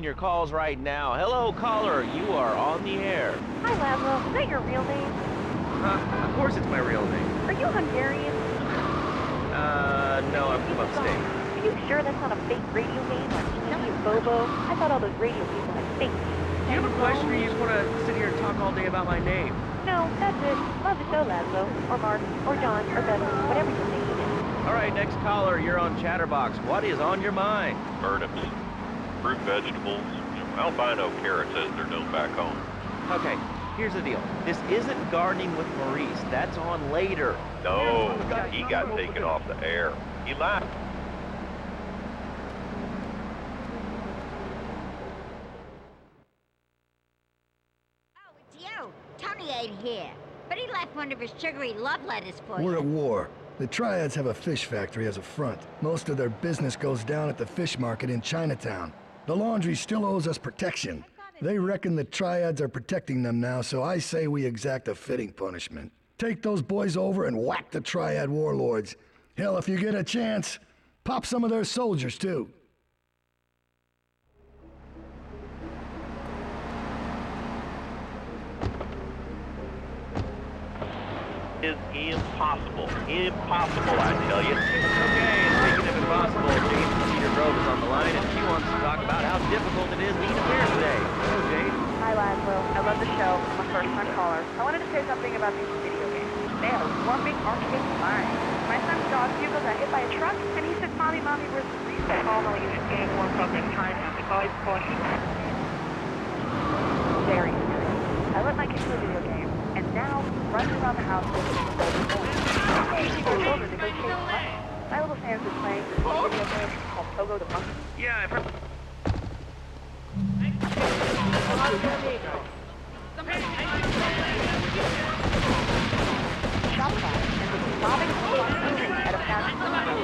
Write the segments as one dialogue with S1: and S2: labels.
S1: your calls right now. Hello, caller. You are on the air.
S2: Hi, Laszlo. Is that your real name?
S1: Of course it's my real name.
S2: Are you Hungarian?
S1: No, I'm from upstate.
S2: Are you sure that's not a fake radio game like Iggy and Bobo? I thought all those radio people had fake names.
S1: Do you have a question or you just want to sit here and talk all day about my name?
S2: No, that's it. Love the show, Laszlo. Or Mark. Or John. Or Beverly. Whatever your name is.
S1: All right, next caller. You're on Chatterbox. What is on your mind?
S3: Turnips, fruit vegetables, albino carrots as they're known back home.
S1: Okay, here's the deal. This isn't Gardening with Maurice. That's on later.
S3: No, he got taken off the air. He left.
S4: Oh, it's you. Tony ain't here. But he left one of his sugary love letters for
S5: We're
S4: you.
S5: at war. The Triads have a fish factory as a front. Most of their business goes down at the fish market in Chinatown. The laundry still owes us protection. They reckon the Triads are protecting them now, so I say we exact a fitting punishment. Take those boys over and whack the Triad warlords. Hell, if you get a chance, pop some of their soldiers too.
S3: Is impossible. Impossible, I tell you.
S1: Okay, and speaking of impossible, Jade from Cedar Grove is on the line, and she wants to talk about how difficult it is being a parent today. Hello, Jade.
S2: Hi, Laszlo. I love the show. I'm a first-time caller. I wanted to say something about these video games. They are one big arcade line. My son's dog Hugo got hit by a truck, and he said, Mommy, where's the reset? All the use game one fucking time. Always push. Very serious. I let my kids play video games, and now running around the house looking for golden coins. Hey, people are older to go chase money. My little Sam's been playing this video game called Pogo the Monkey.
S1: Yeah, I've heard...
S2: Shopify and was robbing food at a fast food store.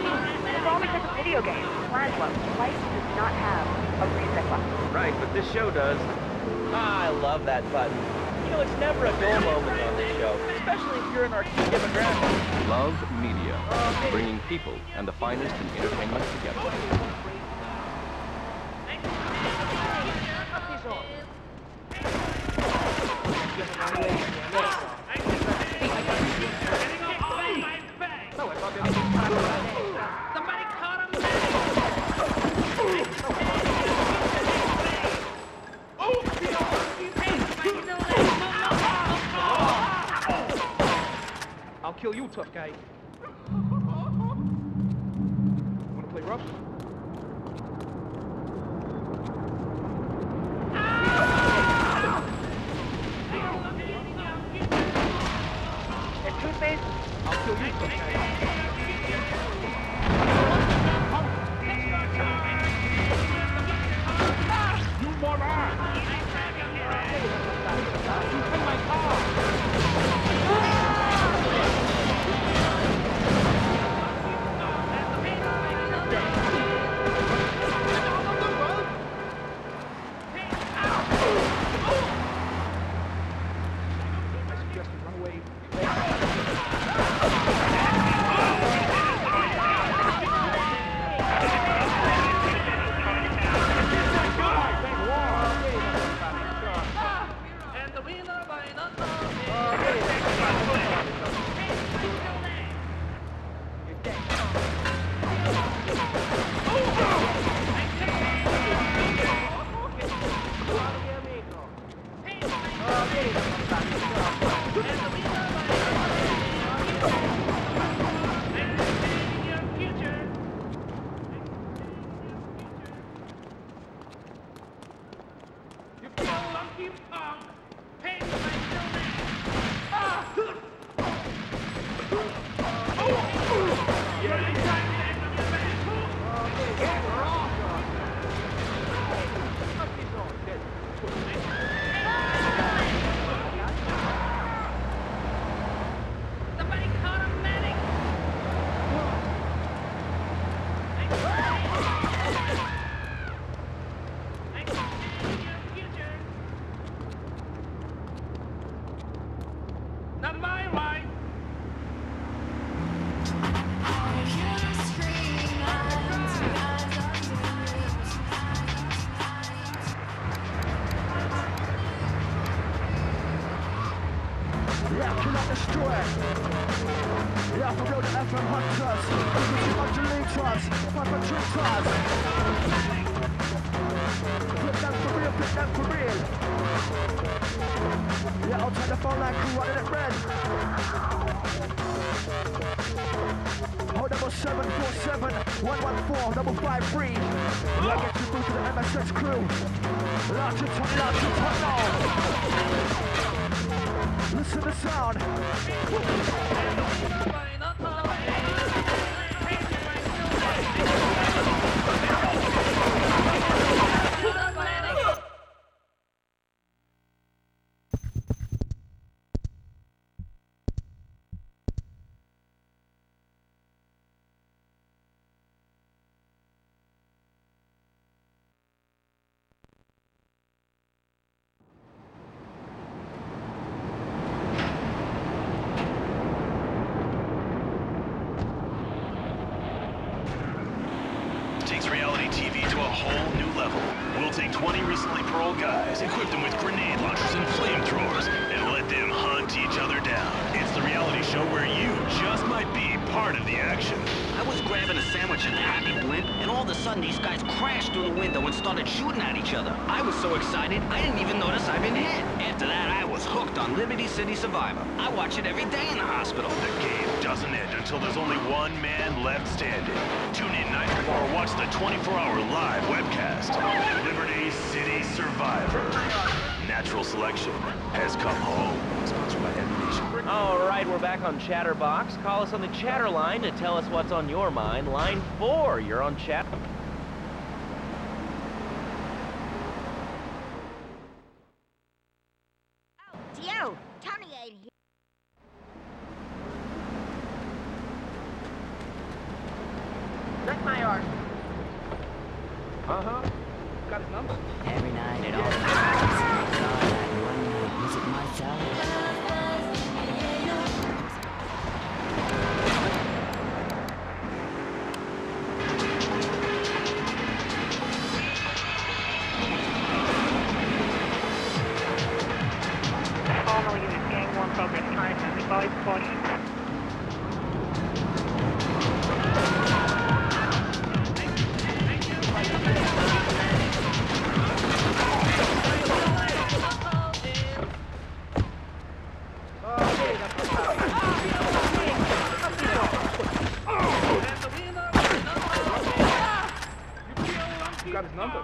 S2: It's all because of video games. Laszlo, life does not have a reset button.
S1: Right, but this show does. I love that button. You know, it's never a dull moment on this show, especially if you're an arcade demographic.
S6: Love Media, bringing people and the finest in entertainment together.
S7: I'll kill you, tough guy. Wanna play rough?
S2: And toothpaste?
S7: I'll kill you, tough guy. You moron! You hit my car! I suggest you run away.
S8: And the winner by You feel lucky punk. Pain my still Somebody call a medic. Not my right.
S9: kill and destroy. Yeah, for real, the FM hunters. This is leaders, fight for treaters. Flip them for real, flip them for real. Yeah, I'll take the phone line crew running it red. Hold number 747 114 553. Yeah, get you through to the MSX crew. Loud to top now. Listen to the sound.
S10: Takes reality TV to a whole new level. We'll take 20 recently paroled guys, equip them with grenade launchers and flamethrowers, and let them hunt each other down. It's the reality show where you just might be part of the action.
S11: I was grabbing a sandwich in the Happy Blimp, and all of a sudden these guys crashed through the window and started shooting at each other. I was so excited, I didn't even notice I'd been hit. After that, I was hooked on Liberty City Survivor. I watch it every day in the hospital.
S10: The game doesn't end until there's only one man left standing. Tune in night or watch the 24-hour live webcast. Liberty City Survivor. Natural selection has come home. Sponsored by Ammunition.
S1: All right, we're back on Chatterbox. Call us on the chatter line to tell us what's on your mind. Line 4, you're on chat.
S4: Oh, Dio, Tony ain't here.
S7: That's my art. Uh-huh. Got his number.
S12: Every night at all times, God, I one night visit myself.
S2: All units, gang 1 progress time, and advise caution.
S7: You got his number.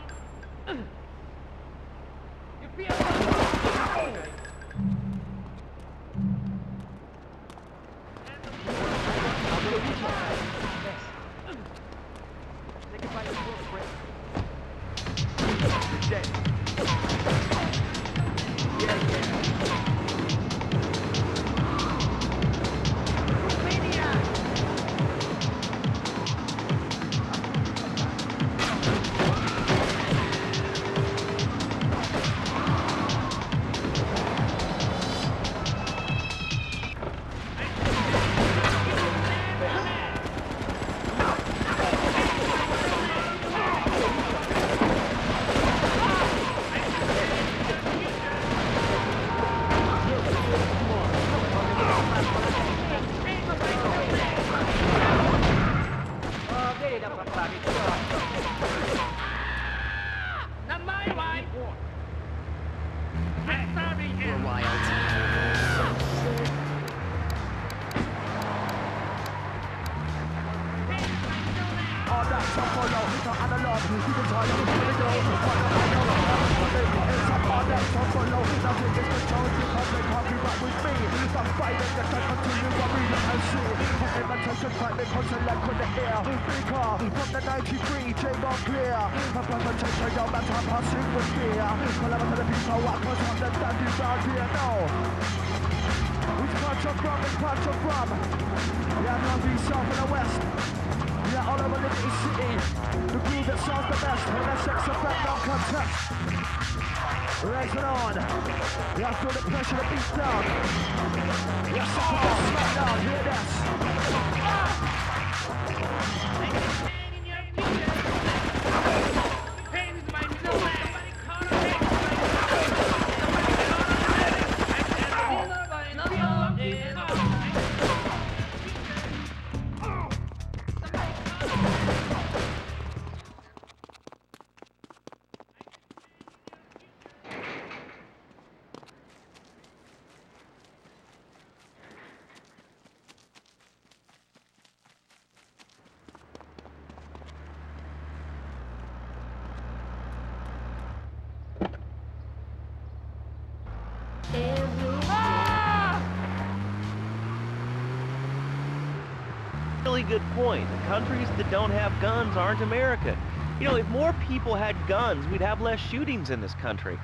S1: Really good point. The countries that don't have guns aren't America. You know, if more people had guns, we'd have less shootings in this country.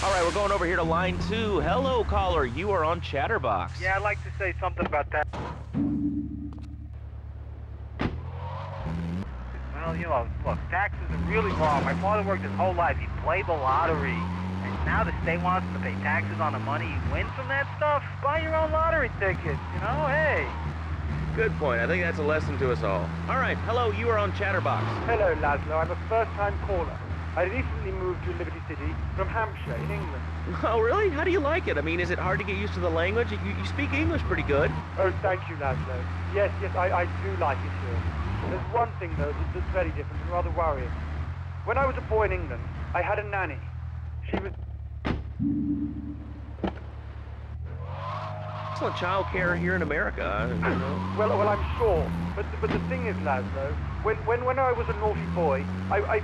S1: All right, we're going over here to line 2. Hello, caller. You are on Chatterbox.
S13: Yeah, I'd like to say something about that. Well, you know, look, taxes are really wrong. My father worked his whole life. He played the lottery. And now the state wants him to pay taxes on the money he wins from that stuff. Buy your own lottery ticket, you know? Hey.
S1: Good point. I think that's a lesson to us all. All right, hello. You are on Chatterbox.
S13: Hello, Laszlo. I'm a first-time caller. I recently moved to Liberty City from Hampshire in England.
S1: Oh, really? How do you like it? I mean, is it hard to get used to the language? You speak English pretty good.
S13: Oh, thank you, Laszlo. Yes, I do like it here. There's one thing, though, that's very different and rather worrying. When I was a boy in England, I had a nanny. She was...
S1: Excellent child care here in America.
S13: Well, I'm sure. But the thing is, Laszlo, when I was a naughty boy, I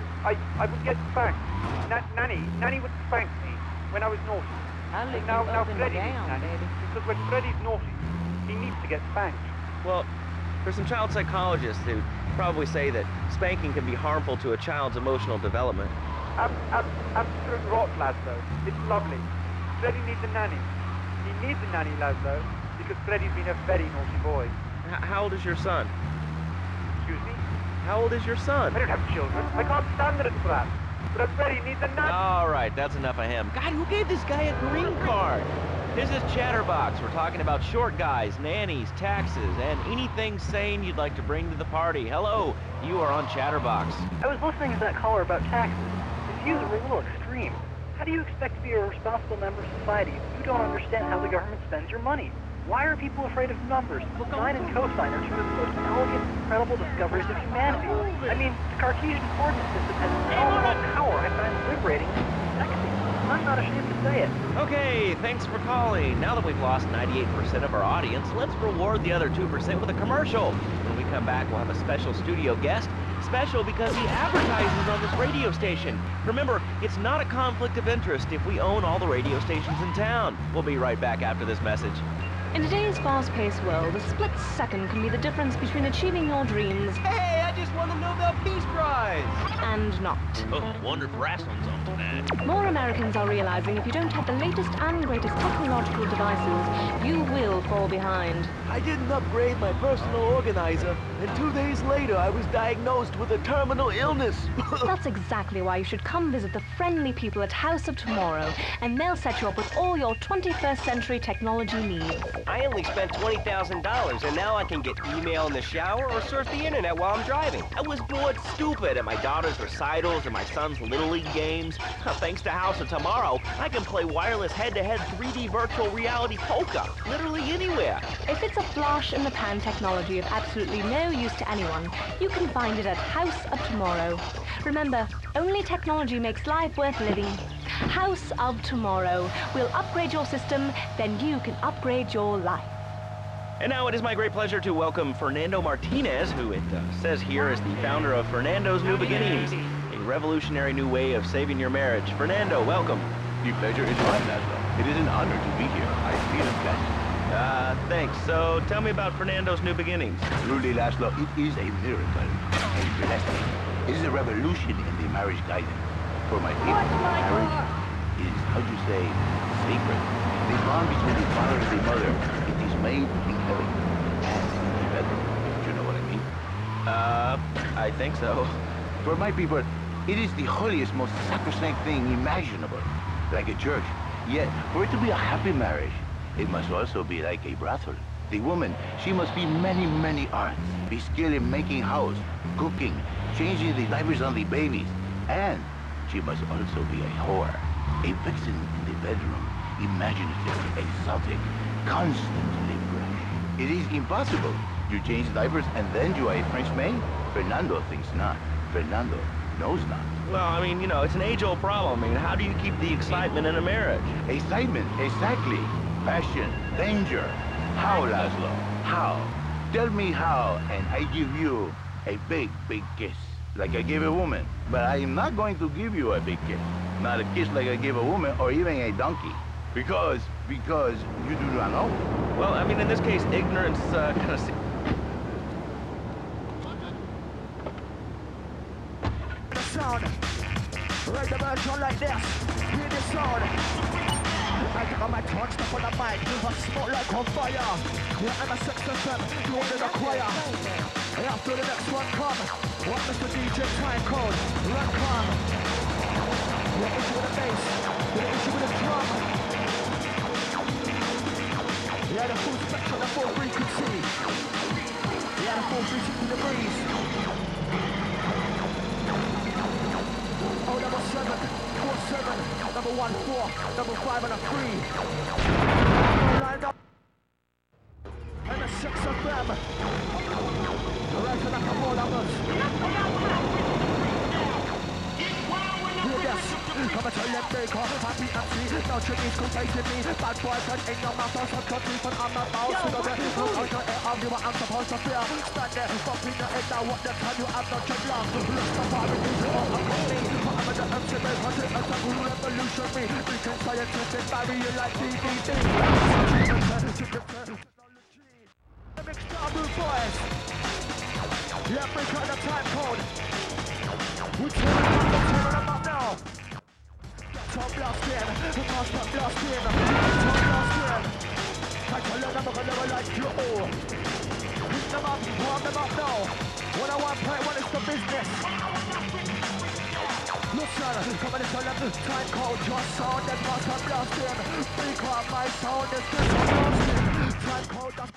S13: would get spanked. Nanny would spank me when I was naughty. Now Freddy needs Nanny, because when Freddy's naughty, he needs to get spanked.
S1: Well, there's some child psychologists who probably say that spanking can be harmful to a child's emotional development.
S13: Absolute rot, Laszlo. It's lovely. Freddy needs a nanny. He needs a nanny, Laszlo, because Freddy's been a very naughty boy.
S1: How old is your son?
S13: Excuse me?
S1: How old is your son?
S13: I don't have children. I can't stand it, crap. But Freddy needs a nanny.
S1: All right, that's enough of him. God, who gave this guy a green card? This is Chatterbox. We're talking about short guys, nannies, taxes, and anything sane you'd like to bring to the party. Hello, you are on Chatterbox.
S13: I was listening to that caller about taxes. His views were a little extreme. How do you expect to be a responsible member of society if you don't understand how the government spends your money? Why are people afraid of numbers? Sine and cosine are two of the most elegant, incredible discoveries of humanity. I mean, the Cartesian coordinate system has phenomenal power. I find it liberating and sexy. I'm not ashamed to say it.
S1: Okay, thanks for calling. Now that we've lost 98% of our audience, let's reward the other 2% with a commercial. When we come back, we'll have a special studio guest. Special because he advertises on this radio station. Remember, it's not a conflict of interest if we own all the radio stations in town. We'll be right back after this message.
S14: In today's fast-paced world, a split second can be the difference between achieving your dreams...
S1: Hey, I just won the Nobel Peace Prize!
S14: ...and not.
S11: Oh, wonder if wrestling's on tonight.
S14: More Americans are realizing if you don't have the latest and greatest technological devices, you will fall behind.
S15: I didn't upgrade my personal organizer, and 2 days later I was diagnosed with a terminal illness.
S14: That's exactly why you should come visit the friendly people at House of Tomorrow, and they'll set you up with all your 21st century technology needs.
S16: I only spent $20,000, and now I can get email in the shower or surf the internet while I'm driving. I was bored stupid at my daughter's recitals and my son's Little League games. Thanks to House of Tomorrow, I can play wireless head-to-head 3D virtual reality poker, literally anywhere.
S14: If it's a flash-in-the-pan technology of absolutely no use to anyone, you can find it at House of Tomorrow. Remember, only technology makes life worth living. House of Tomorrow. We'll upgrade your system, then you can upgrade your life.
S1: And now it is my great pleasure to welcome Fernando Martinez, who it says here is the founder of Fernando's New Beginnings, a revolutionary new way of saving your marriage. Fernando, welcome.
S17: The pleasure is mine, Laszlo. It is an honor to be here. I feel blessed.
S1: Thanks. So tell me about Fernando's New Beginnings.
S17: Truly, Laszlo, it is a miracle, a blessing. It is a revolution in the marriage guidance. For my people, marriage is, how do you say, sacred. The bond between the father and the mother, it is made in heaven and in the bedroom. Do you know what I mean?
S1: I think so.
S17: For my people, it is the holiest, most sacrosanct thing imaginable, like a church. Yet, for it to be a happy marriage, it must also be like a brothel. The woman, she must be many, many arts, be skilled in making house, cooking, changing the diapers on the babies, and she must also be a whore, a vixen in the bedroom, imaginative, exotic, constantly fresh. It is impossible. You change diapers and then you are a French maid? Fernando thinks not. Fernando knows not.
S1: Well, I mean, you know, it's an age-old problem. I mean, how do you keep the excitement in a marriage?
S17: Excitement, exactly. Passion, danger. How, Laszlo? How? Tell me how, and I give you a big, big kiss. Like I gave a woman. But I am not going to give you a big kiss. Not a kiss like I gave a woman or even a donkey. Because you do not know.
S1: Well, I mean, in this case, ignorance kind of...
S9: The sound. Ride the version like this. Hear the sound. I got my tongue stuck on the mic. I smoke like on fire. Yeah, I'm a sex FM. You want in the choir. After the next one come. What Mr. DJ time code? Run come. Yeah, issue with the bass. Yeah, issue with the drum. Yeah, the full spectrum, the full frequency. Yeah, the full 360 degrees. Oh, number 7, 47, number 14, number 5 and a 3. Lined up. And a 6 of them. Right to the couple numbers. Yes, come and tell them they call happy MC. Now Chinese confessing me. Bad boys and in your mouth, some country, but I'm not out. So the rest of the air of you, I'm supposed to feel. Stand there, bumping the head now, what the time you have not checked long. Looks the fire in you all around me. But I'm the MC, they want it as a cool revolutionary. We can scientific barrier like DVD. The big star move boys. Yeah, break out the time code. We're turning them up now. Top blasting, master blasting, top blasting. I tell them I'm gonna like you all. Hit them up, warm them up now. 101.1 is the business. Listen, come and tell them time code your sound and master blasting. Break out my sound is this blasting. Time code that's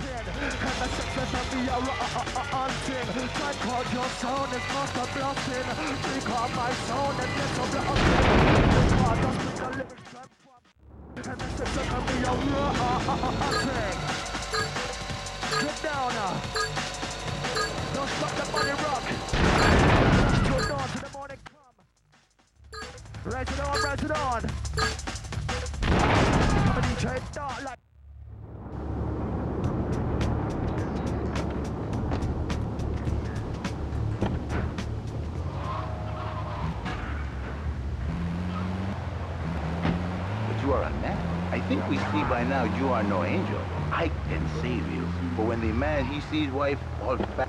S9: and the success of the hunting. Time called your sound is master blasting. Recall my sound and this of the hunting. Recall just bring the lyrics and the success of the hunting. Get down now. Don't stop the body rock. Just tune on to the morning come. Raise it on, raise it on. Come on DJ, start like.
S17: You are a man. I think we see by now you are no angel. I can save you. But when the man he sees wife all fat.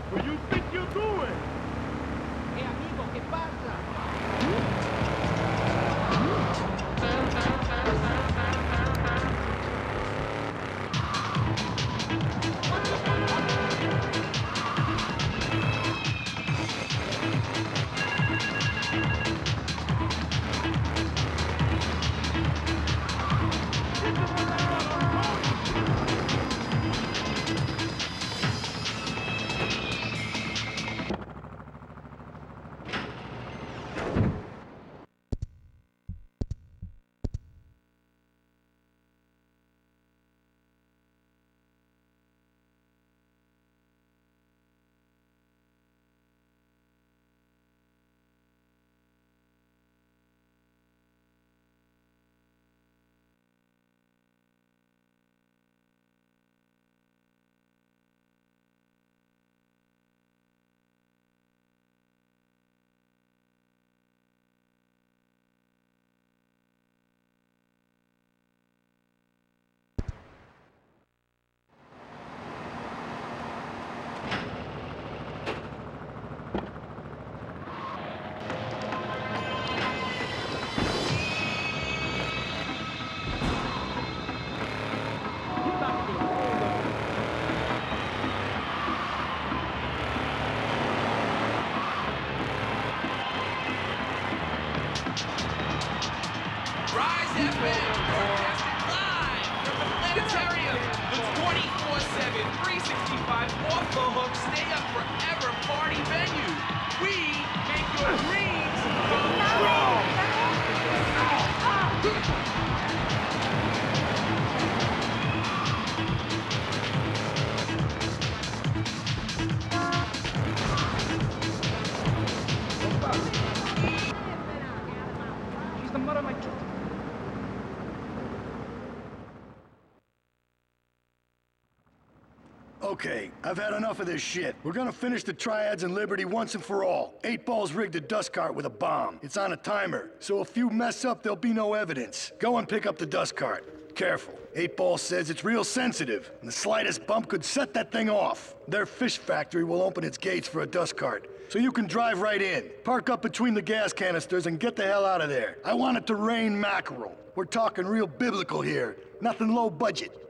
S8: What do you think you're doing? Hey amigo, ¿qué pasa?
S5: Okay, I've had enough of this shit. We're gonna finish the Triads and Liberty once and for all. 8 Ball's rigged a dust cart with a bomb. It's on a timer, so if you mess up, there'll be no evidence. Go and pick up the dust cart. Careful. 8 Ball says it's real sensitive, and the slightest bump could set that thing off. Their fish factory will open its gates for a dust cart, so you can drive right in. Park up between the gas canisters and get the hell out of there. I want it to rain mackerel. We're talking real biblical here, nothing low budget.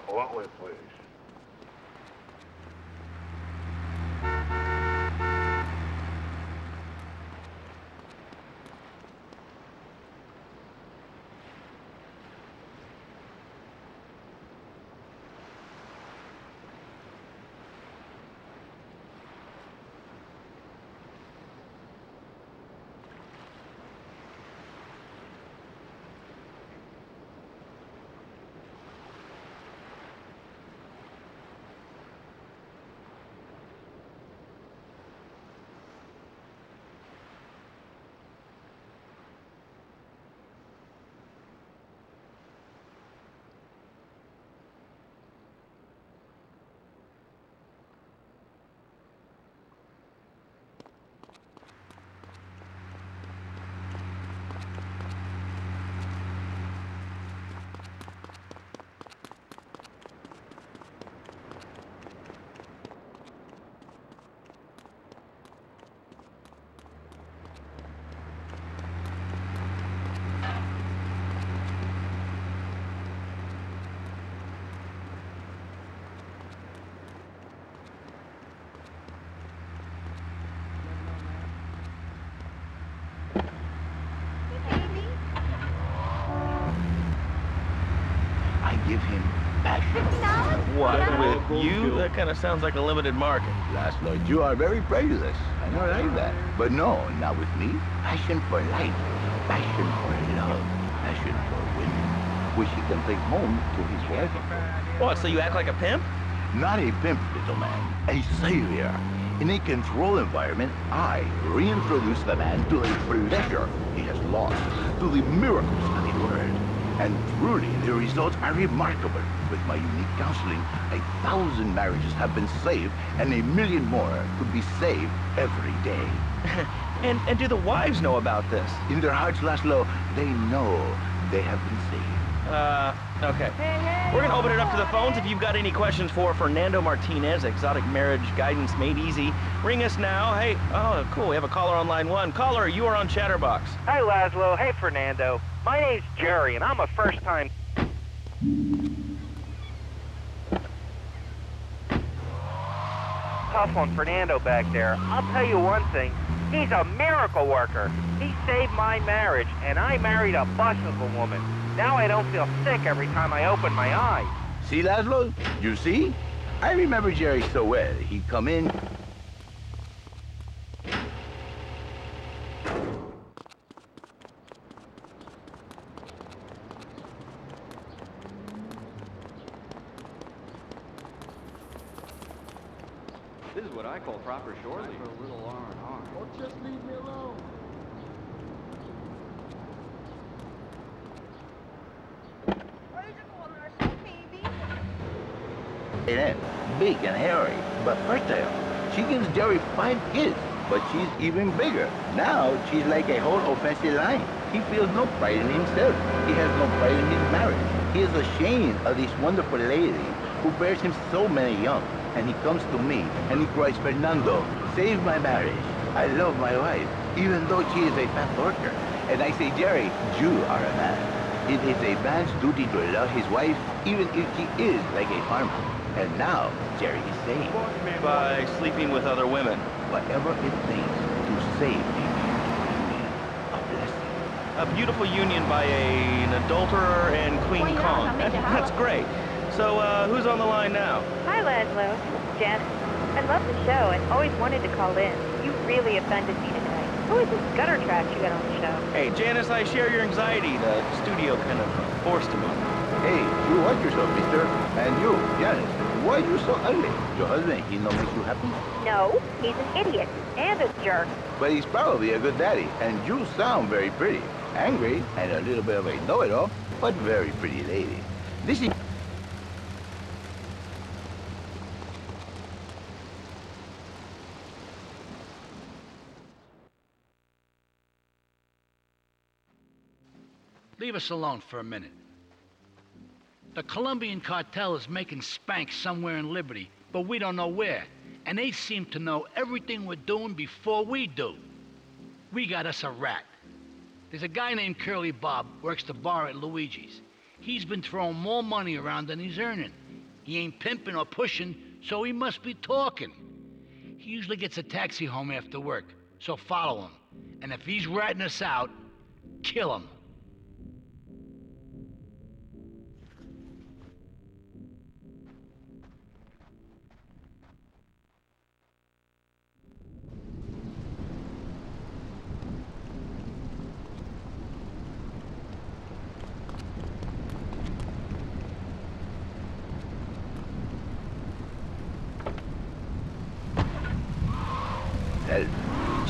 S18: What way, please?
S17: give him passion.
S1: What, with you? That kind of sounds like a limited market.
S17: Laszlo, you are very prejudiced. I know like that. But no, not with me. Passion for life. Passion for love. Passion for women. Which he can take home to his wife.
S1: What, so you act like a pimp?
S17: Not a pimp, little man. A savior. In a controlled environment, I reintroduce the man to the pleasure he has lost, to the miracles of the world. And truly, the results are remarkable. With my unique counseling, 1,000 marriages have been saved, and 1 million more could be saved every day.
S1: And do the wives know about this?
S17: In their hearts, Laszlo, they know they have been saved.
S1: Okay. We're gonna open it up to the phones. If you've got any questions for Fernando Martinez, Exotic Marriage Guidance Made Easy, ring us now. Hey, oh, cool, we have a caller on line 1. Caller, you are on Chatterbox.
S16: Hi, Laszlo. Hey, Fernando. My name's Jerry, and I'm a first-time... Tough on Fernando back there. I'll tell you one thing. He's a miracle worker. He saved my marriage, and I married a bicycle woman. Now I don't feel sick every time I open my eyes.
S17: See, Laszlo? You see? I remember Jerry so well. He'd come in.
S6: This is what I call proper shore leave. For a little R&R.
S8: Or just leave me alone.
S17: And big and hairy, but fertile. She gives Jerry 5 kids, but she's even bigger. Now she's like a whole offensive line. He feels no pride in himself. He has no pride in his marriage. He is ashamed of this wonderful lady who bears him so many young. And he comes to me and he cries, Fernando, save my marriage. I love my wife, even though she is a fat worker. And I say, Jerry, you are a man. It is a man's duty to love his wife, even if she is like a farmer. And now, Jerry is saved.
S1: By sleeping with other women.
S17: Whatever it takes to save a union. A blessing.
S1: A beautiful union by an adulterer and Queen Kong. That's great. So, who's on the line now?
S2: Hi, Laszlo. Janet. I love the show and always wanted to call in. You really offended me tonight. Who is this gutter trash you got on the show?
S1: Hey, Janice, I share your anxiety. The studio kind of forced him on me.
S17: Hey, you watch yourself, mister. And you, Janice, why are you so ugly? Your husband, he not makes you happy?
S2: No, he's an idiot and a jerk.
S17: But he's probably a good daddy, and you sound very pretty. Angry, and a little bit of a know-it-all, but very pretty lady. This is...
S19: Leave us alone for a minute. The Colombian cartel is making spanks somewhere in Liberty, but we don't know where. And they seem to know everything we're doing before we do. We got us a rat. There's a guy named Curly Bob, works the bar at Luigi's. He's been throwing more money around than he's earning. He ain't pimping or pushing, so he must be talking. He usually gets a taxi home after work, so follow him. And if he's ratting us out, kill him.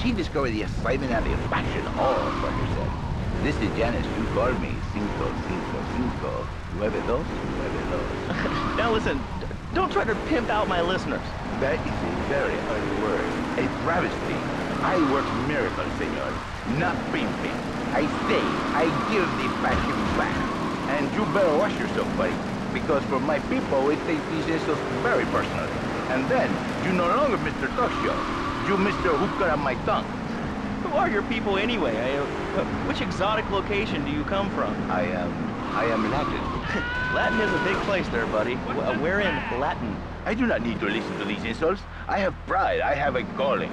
S17: She discovered the excitement and the fashion all for herself. This is Janice. You called me 555 9292.
S1: Now listen, don't try to pimp out my listeners.
S17: That is a very ugly word. A travesty. I work miracles, senor. Not pimping. I say, I give the fashion back. And you better watch yourself, buddy. Because for my people, it takes these insults very personally. And then, you no longer Mr. Talk Show. You Mr. Hookah on my tongue.
S1: Who are your people anyway? Which exotic location do you come from?
S17: I am Latin.
S1: Latin is a big place there, buddy. We're in Latin.
S17: I do not need to listen to these insults. I have pride. I have a calling.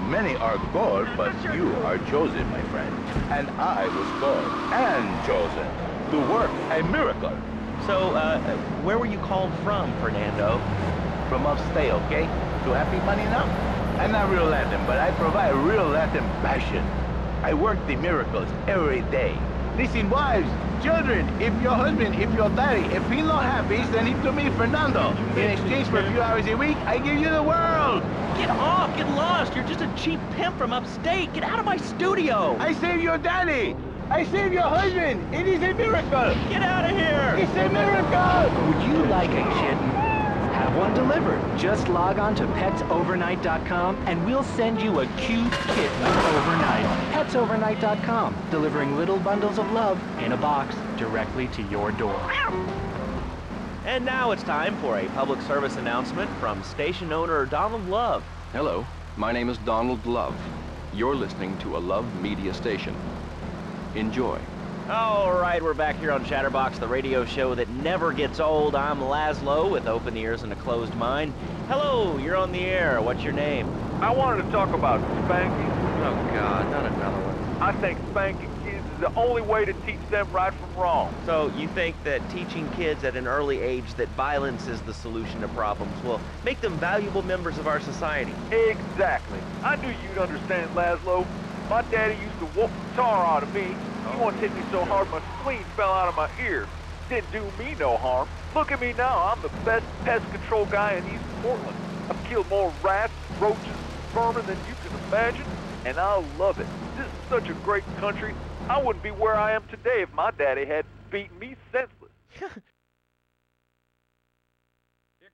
S17: Many are called, but you are chosen, my friend. And I was called and chosen to work a miracle.
S1: So, where were you called from, Fernando?
S17: From upstate, okay? So happy money now? I'm not real Latin, but I provide real Latin passion. I work the miracles every day. Listen, wives, children, if your husband, if your daddy, if he's not happy, send him to me, Fernando. In exchange for a few hours a week, I give you the world.
S1: Get off! Get lost! You're just a cheap pimp from upstate! Get out of my studio!
S17: I save your daddy! I save your husband! It is a miracle!
S1: Get out of here!
S17: It's a miracle!
S20: Would you like a kitten? Have one delivered. Just log on to petsovernight.com and we'll send you a cute kitten overnight. Petsovernight.com, delivering little bundles of love in a box directly to your door.
S1: And now it's time for a public service announcement from station owner Donald Love.
S6: Hello, my name is Donald Love. You're listening to a Love Media station. Enjoy.
S1: All right, we're back here on Chatterbox, the radio show that never gets old. I'm Laszlo with open ears and a closed mind. Hello, you're on the air. What's your name?
S18: I wanted to talk about spanking.
S1: Oh, God, not another one.
S18: I think spanking kids is the only way to teach them right from wrong.
S1: So you think that teaching kids at an early age that violence is the solution to problems will make them valuable members of our society?
S18: Exactly. I knew you'd understand, Laszlo. My daddy used to whoop the tar out of me. He once hit me so hard my spleen fell out of my ear. Didn't do me no harm. Look at me now. I'm the best pest control guy in East Portland. I've killed more rats, roaches, vermin than you can imagine, and I love it. This is such a great country. I wouldn't be where I am today if my daddy hadn't beaten me senseless.
S8: Here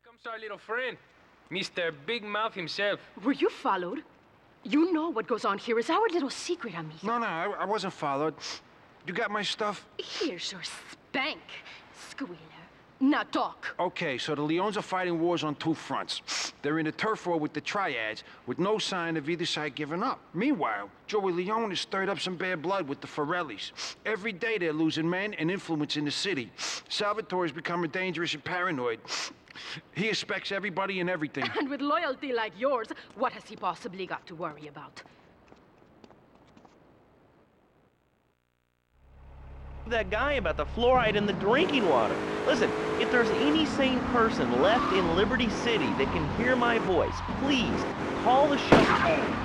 S8: comes our little friend, Mr. Big Mouth himself.
S21: Were you followed? You know what goes on here is our little secret, amigo.
S22: No, I wasn't followed. You got my stuff?
S21: Here's your spank, squealer. Now talk.
S22: Okay, so the Leons are fighting wars on two fronts. They're in a turf war with the Triads, with no sign of either side giving up. Meanwhile, Joey Leone has stirred up some bad blood with the Forellis. Every day they're losing men and influence in the city. Salvatore's becoming dangerous and paranoid. He expects everybody and everything.
S21: And with loyalty like yours, what has he possibly got to worry about?
S1: That guy about the fluoride in the drinking water. Listen, if there's any sane person left in Liberty City that can hear my voice, please call the show.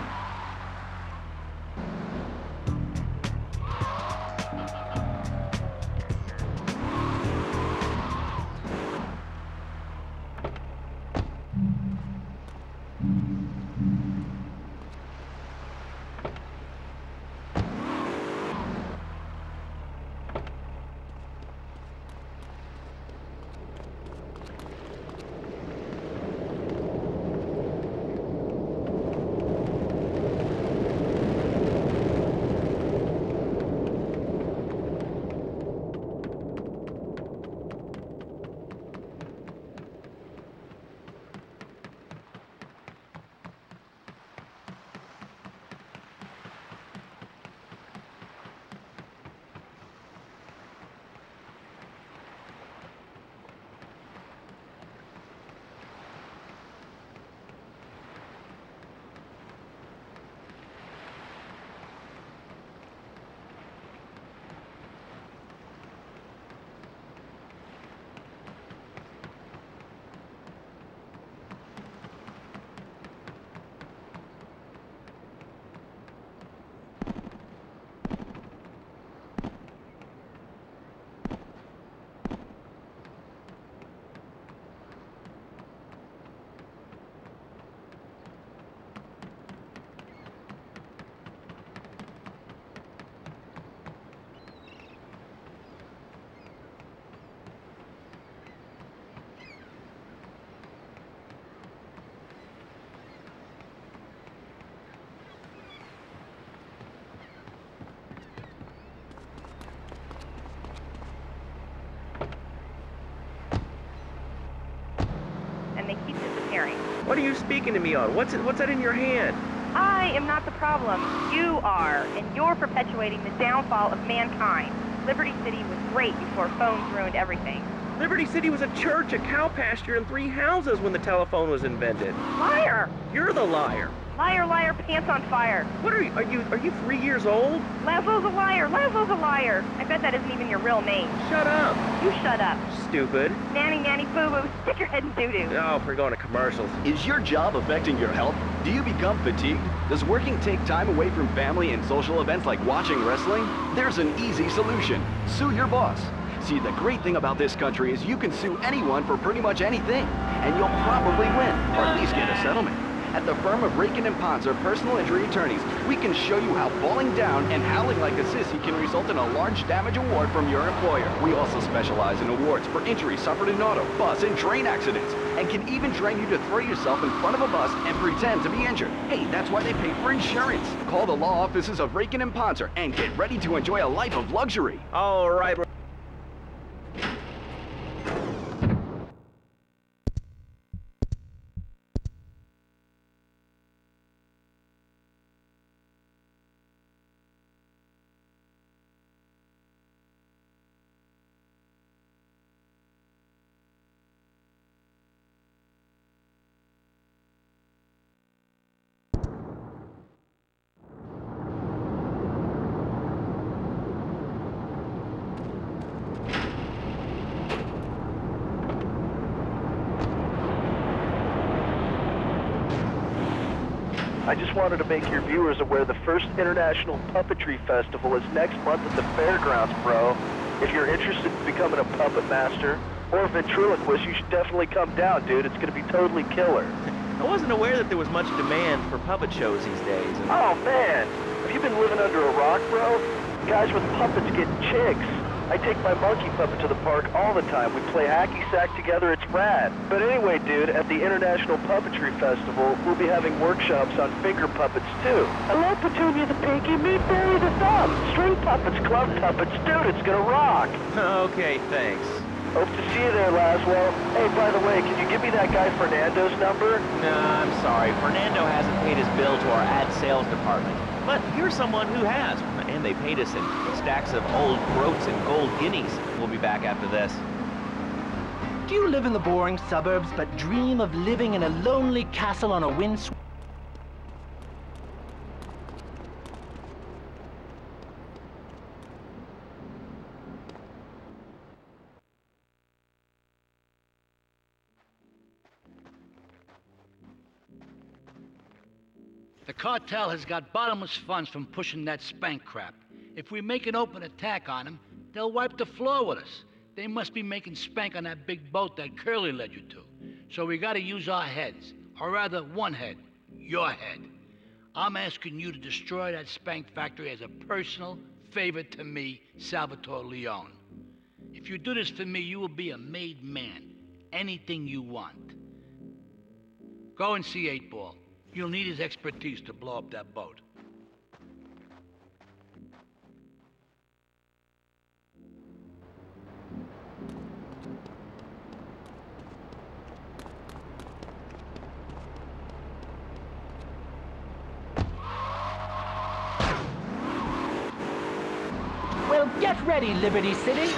S2: They keep disappearing.
S1: What are you speaking to me on? What's that in your hand?
S2: I am not the problem. You are, and you're perpetuating the downfall of mankind. Liberty City was great before phones ruined everything.
S1: Liberty City was a church, a cow pasture, and 3 houses when the telephone was invented.
S2: Liar!
S1: You're the liar.
S2: Liar, liar, pants on fire.
S1: What are you 3 years old?
S2: Laszlo's a liar, Laszlo's a liar. I bet that isn't even your real name.
S1: Shut up.
S2: You shut up.
S1: Stupid.
S2: Nanny, nanny, boo-boo, stick your head in doo-doo.
S1: Oh, we're going to commercials.
S3: Is your job affecting your health? Do you become fatigued? Does working take time away from family and social events like watching wrestling? There's an easy solution. Sue your boss. See, the great thing about this country is you can sue anyone for pretty much anything, and you'll probably win, or at least get a settlement. At the firm of Rakin & Ponzer Personal Injury Attorneys, we can show you how falling down and howling like a sissy can result in a large damage award from your employer. We also specialize in awards for injuries suffered in auto, bus, and train accidents, and can even train you to throw yourself in front of a bus and pretend to be injured. Hey, that's why they pay for insurance. Call the law offices of Rakin & Ponzer and get ready to enjoy a life of luxury.
S1: All right.
S10: I just wanted to make your viewers aware the first International Puppetry Festival is next month at the fairgrounds, bro. If you're interested in becoming a puppet master or a ventriloquist, you should definitely come down, dude. It's gonna be totally killer.
S1: I wasn't aware that there was much demand for puppet shows these days.
S10: Oh, man. Have you been living under a rock, bro? Guys with puppets get chicks. I take my monkey puppet to the park all the time. We play hacky sack together. It's rad. But anyway, dude, at the International Puppetry Festival, we'll be having workshops on finger puppets, too. Hello, Petunia the Pinky. Meet Barry the Thumb. String puppets, club puppets. Dude, it's gonna rock.
S1: Okay, thanks.
S10: Hope to see you there, Laszlo. Hey, by the way, can you give me that guy Fernando's number?
S1: Nah, I'm sorry. Fernando hasn't paid his bill to our ad sales department. But here's someone who has, and they paid us in stacks of old groats and gold guineas. We'll be back after this.
S23: Do you live in the boring suburbs but dream of living in a lonely castle on a windswept...
S19: The cartel has got bottomless funds from pushing that spank crap. If we make an open attack on them, they'll wipe the floor with us. They must be making spank on that big boat that Curly led you to. So we gotta use our heads. Or rather, one head. Your head. I'm asking you to destroy that spank factory as a personal favor to me, Salvatore Leone. If you do this for me, you will be a made man. Anything you want. Go and see 8-Ball. You'll need his expertise to blow up that boat.
S23: Well, get ready, Liberty City.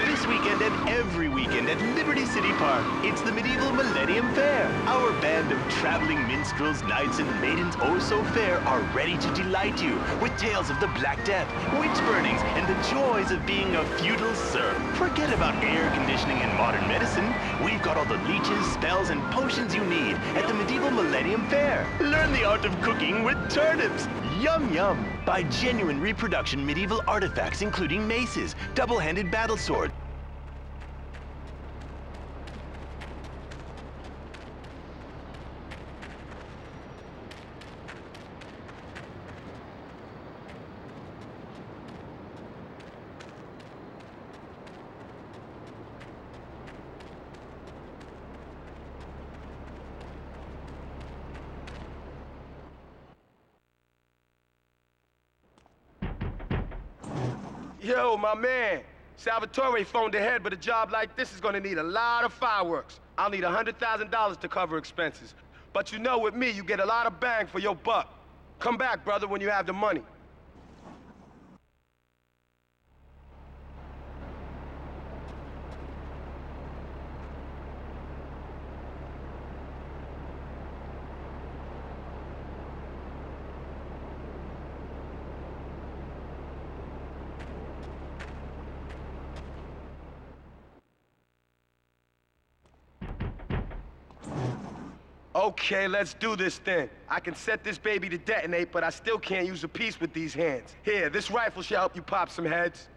S24: This weekend and every weekend at Liberty City Park, it's the Medieval Millennium Fair. Our band of traveling minstrels, knights, and maidens oh so fair are ready to delight you with tales of the Black Death, witch burnings, and the joys of being a feudal serf. Forget about air conditioning and modern medicine. We've got all the leeches, spells, and potions you need at the Medieval Millennium Fair. Learn the art of cooking with turnips. Yum yum! Buy genuine reproduction medieval artifacts including maces, double-handed battle swords.
S25: Yo, my man. Salvatore phoned ahead, but a job like this is gonna need a lot of fireworks. I'll need $100,000 to cover expenses. But you know, with me, you get a lot of bang for your buck. Come back, brother, when you have the money. Okay, let's do this then. I can set this baby to detonate, but I still can't use a piece with these hands. Here, this rifle should help you pop some heads.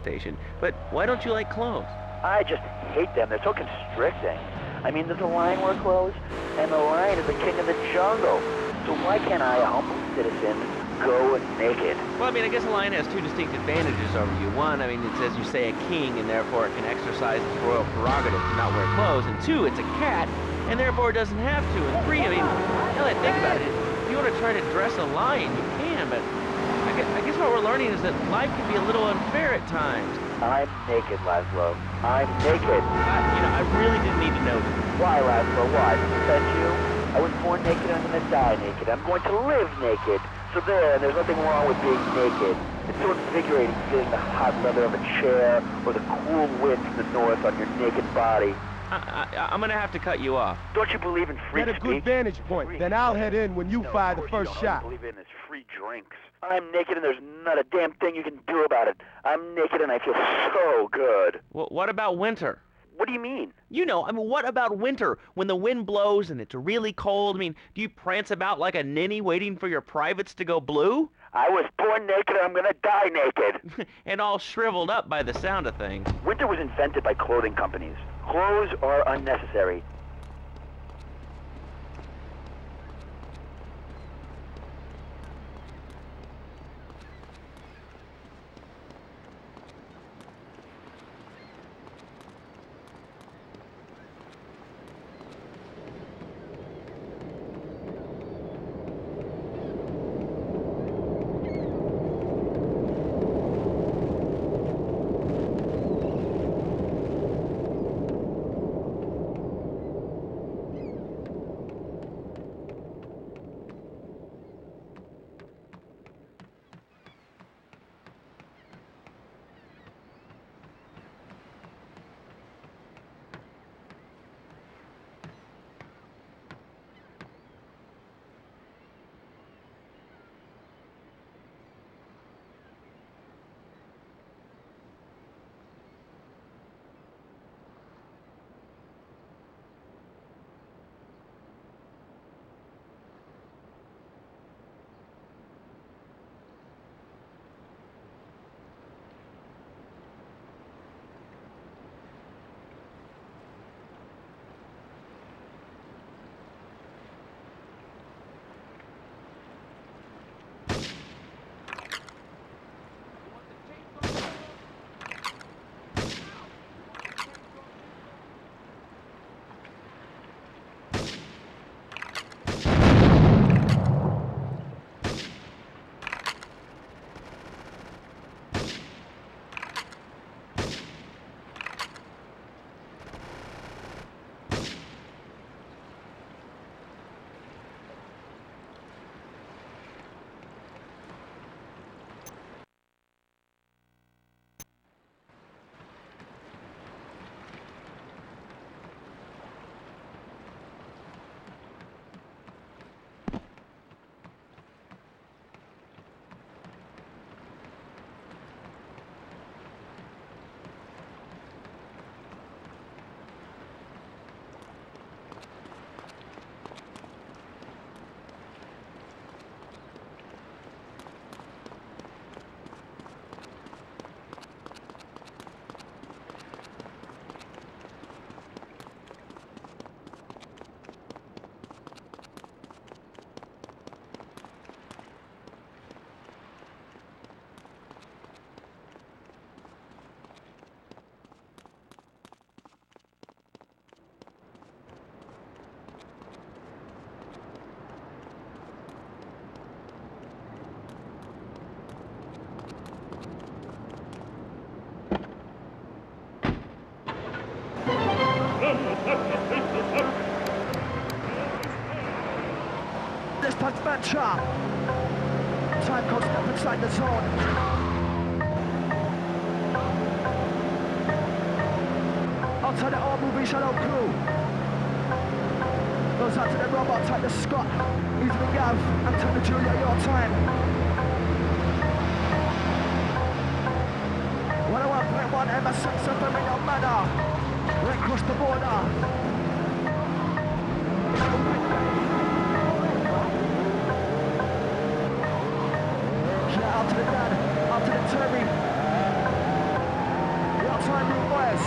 S1: Station. But why don't you like clothes?
S10: I just hate them. They're so constricting. I mean, does the lion wear clothes? And the lion is the king of the jungle. So why can't I, a humble citizen, go naked?
S1: Well, I mean, I guess a lion has two distinct advantages over you. One, I mean, it's, as you say, a king, and therefore it can exercise its royal prerogative to not wear clothes. And two, it's a cat, and therefore it doesn't have to. And three, I mean, now that I think about it, if you want to try to dress a lion, you can, but I guess what we're learning is that life can be a little unfair at times.
S10: I'm naked, Laszlo. I'm naked.
S1: I really didn't need to know that.
S10: Why, Laszlo? Why? Did I offend you? I was born naked, I'm gonna die naked. I'm going to live naked. So there's nothing wrong with being naked. It's so invigorating feeling the hot leather of a chair or the cool wind from the north on your naked body.
S1: I'm gonna have to cut you off.
S10: Don't you believe in free
S18: Get a good vantage point. Then I'll head in when you fire the first shot.
S10: All I believe in is free drinks. I'm naked and there's not a damn thing you can do about it. I'm naked and I feel so good.
S1: Well, what about winter?
S10: What do you mean?
S1: You know, I mean, what about winter? When the wind blows and it's really cold, I mean, do you prance about like a ninny waiting for your privates to go blue?
S10: I was born naked and I'm gonna die naked.
S1: And all shriveled up by the sound of things.
S10: Winter was invented by clothing companies. Clothes are unnecessary.
S9: adventure. Time code, step inside the zone. Out to the all movie shadow crew. Goes out to the robot, type the Scott. Easy to Gav, and turn the Julia, your time. 101.1 MSX FM in your manner. Right across the border. Yeah, out to the dad, out to the Terry. Your time, room boys.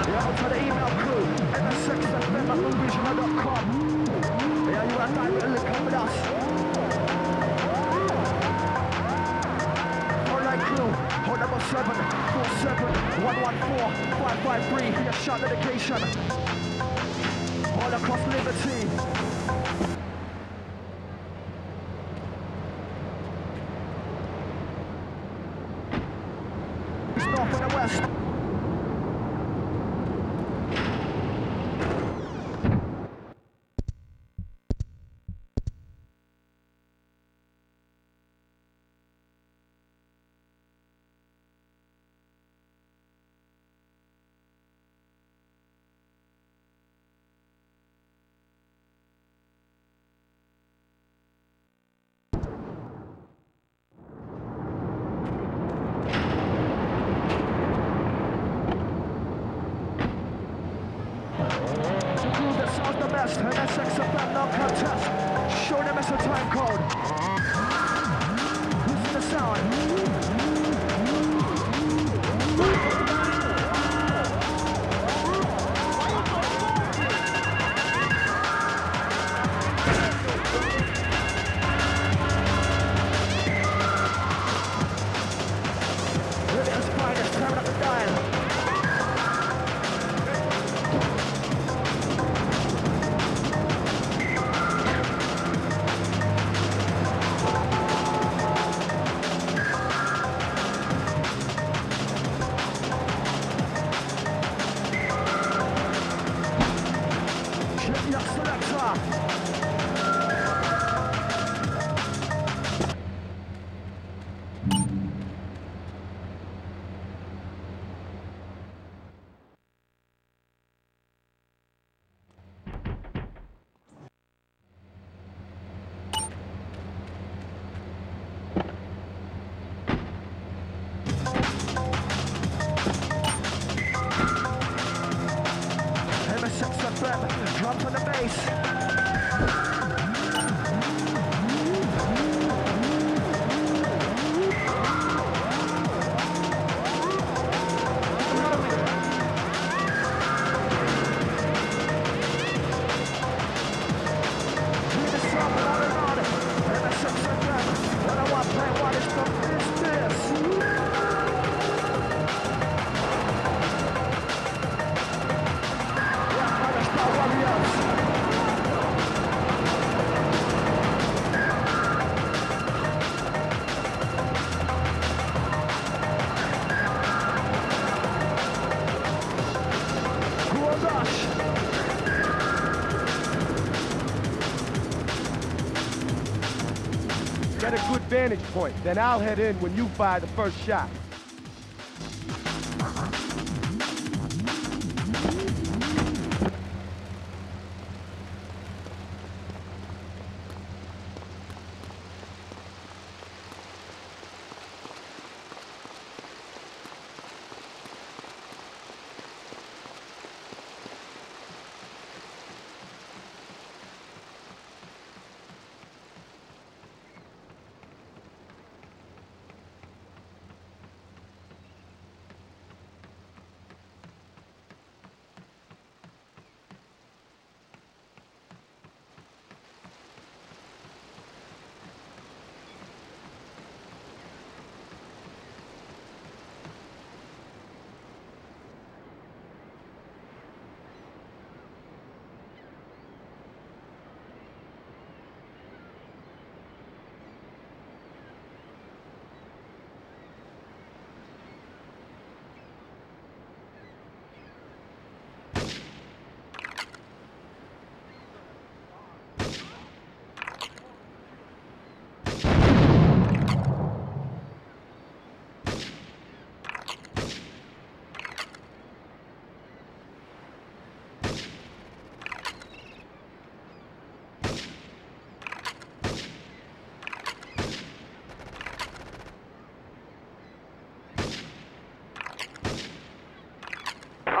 S9: Yeah, out to the email crew. MSXFM@moviesjournal.com. Yeah, you are directly come with us. Hold number 747-114-553 for your shot dedication. All across Liberty. East, north and the west. MSX FM, no contest. Show them it's a time code. Listen to the sound. Living's finest, turn up the dial. Drums on the bass.
S18: Get a good vantage point, then I'll head in when you fire the first shot.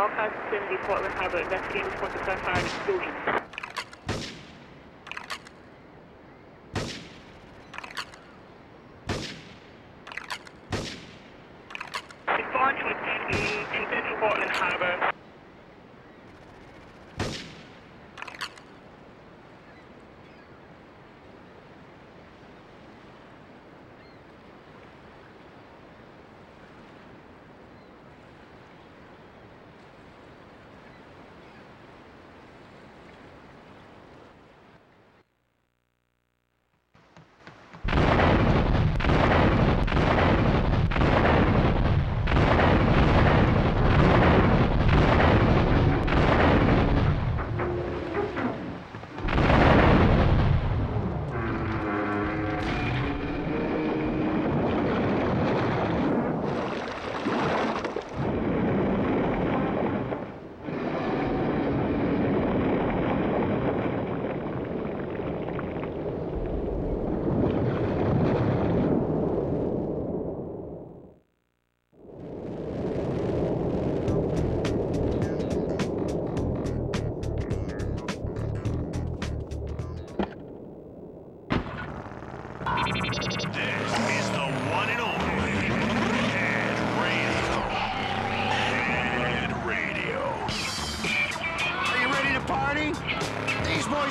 S2: all cars vicinity, Portland Harbor. Investigating reports of gunfire and explosions. Respond to a Central Portland Harbor.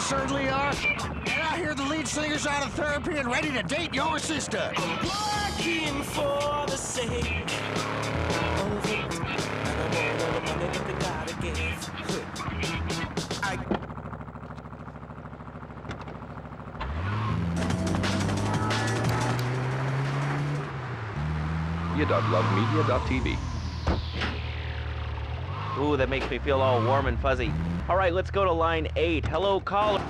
S4: Certainly are. And I hear the lead singer's out of therapy and ready to date your sister.
S7: Working for the sake of it. And I want all the money that they gotta give.
S6: media.lovemedia.tv.
S1: Ooh, that makes me feel all warm and fuzzy. All right, let's go to line 8. Hello, caller.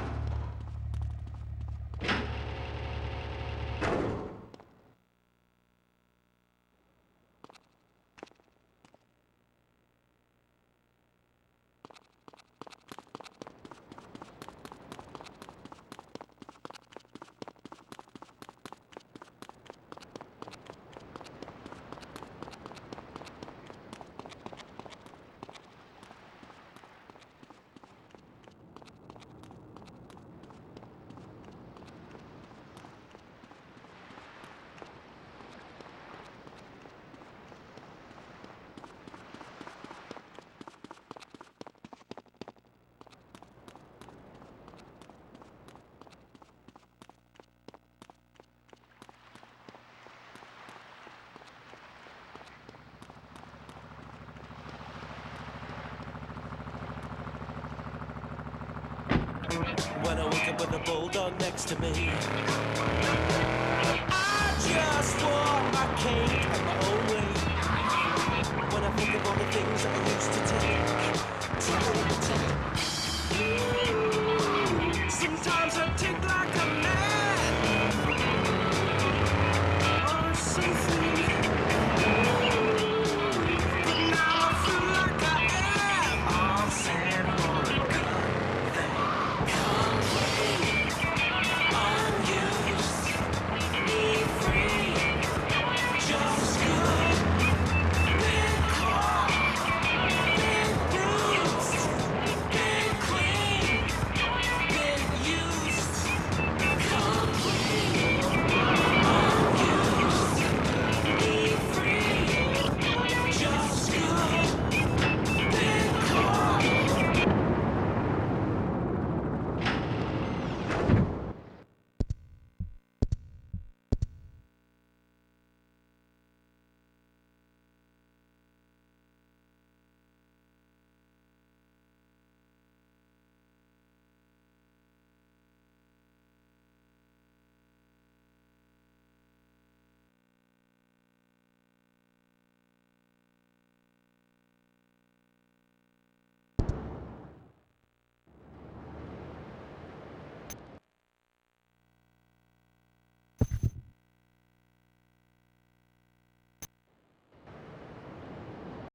S7: When I wake up with a bulldog next to me, I just walk my cane at my own way.